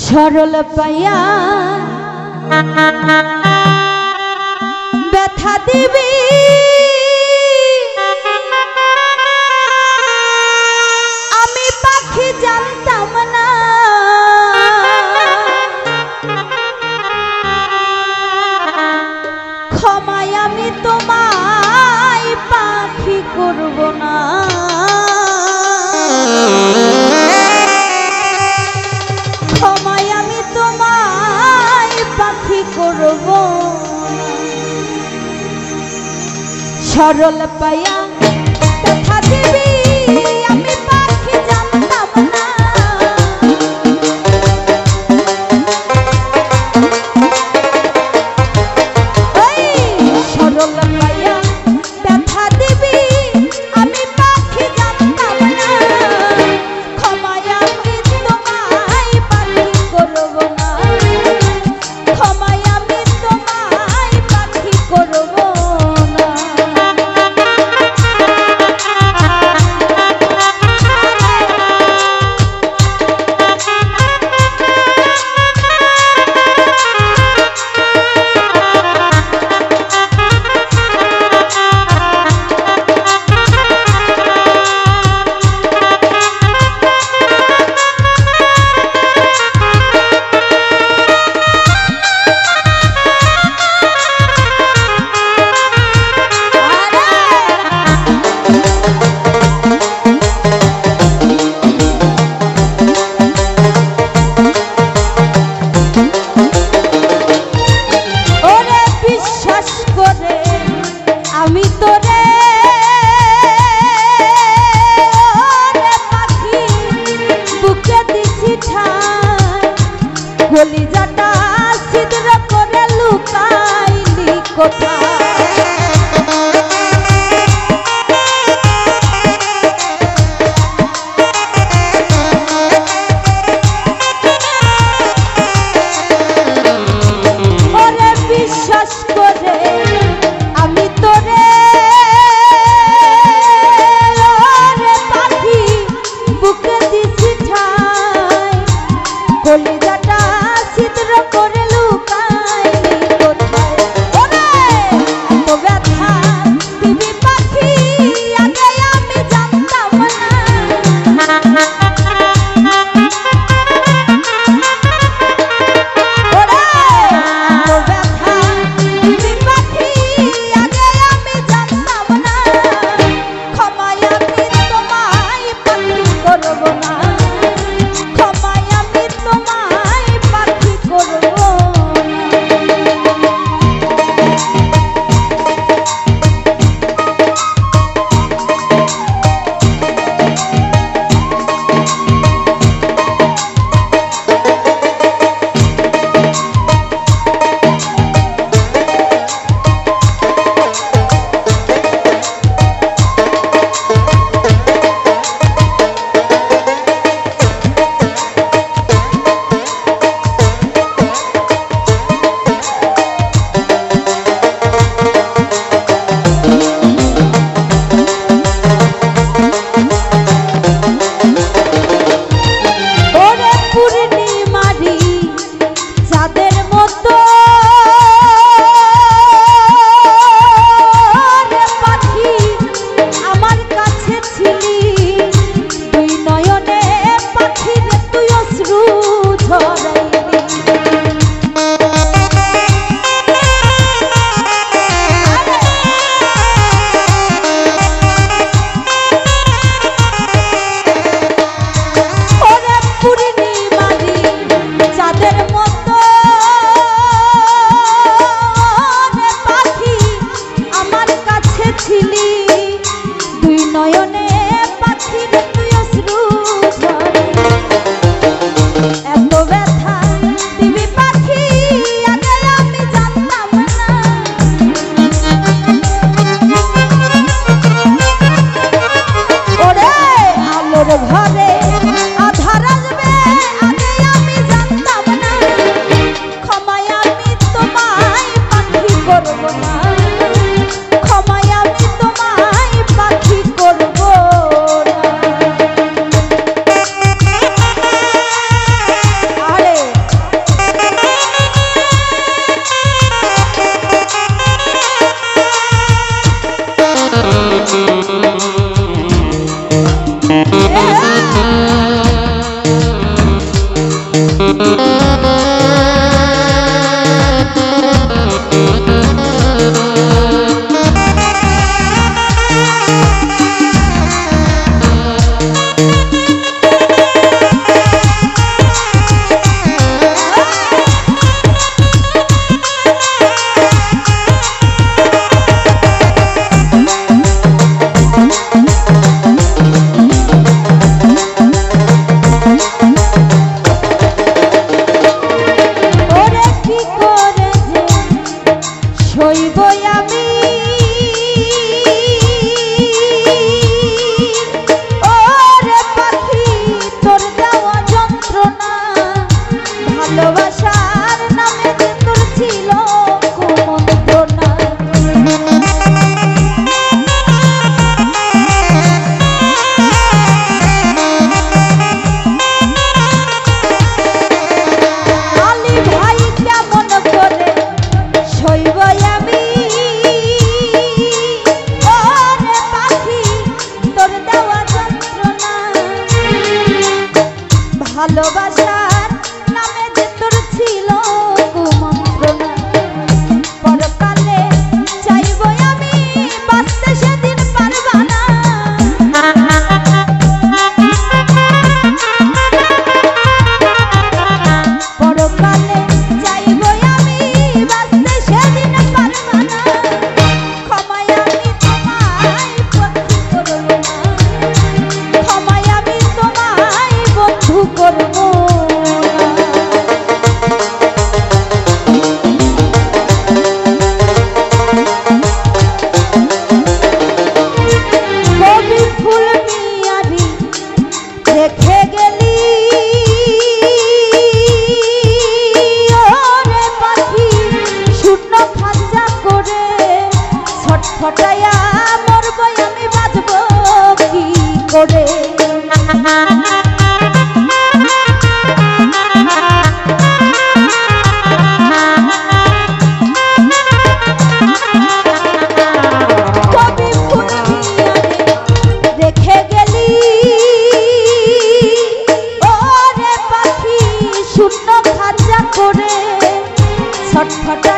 সরল পাইয়া ব্যথা দিবি আমি পাখি জানতাম না ক্ষমায় আমি তোমায় পাখি করব না সরল পাইয়া ব্যথা দিবি আমি পাখি জানতাম না সরল পাইয়া ব্যথা দিবি আমি পাখি জানতাম না ক্ষমায় আমি তোমায় পাখি করব না ক্ষমায় আমি তোমায় পাখি করব আমি তোরে পাখি বুকে দিছি ঠাই কলিজাটা ছিদ্র করে লুকাইলি কোথায় ওরে বিশ্বাস করে আমি তোরে পাখি বুকে দিছি ঠাই কলিজাটা ছিদ্র করে লুকাইলি কোথায় ওরে ভালোবাসার নামে যে তোর ছিল কুমন্ত্রণা পরকালে চাইব আমি বাঁচতে সেদিন পারবা না পরকালে চাইব আমি বাঁচতে সেদিন পারবা না ক্ষমায় আমি তোমায় বন্ধু করব না ক্ষমায় আমি তোমায় বন্ধু করব কবি ফুল মিয়ারি রেখে গেলি ওরে পাখি শূন্য খাঁচা করে ছটফটায়া মরব আমি বাঁচব কি করে কবি ফুল মিয়ারি রেখে গেলি ওরে পাখি শূন্য খাঁচা করে ছটফটা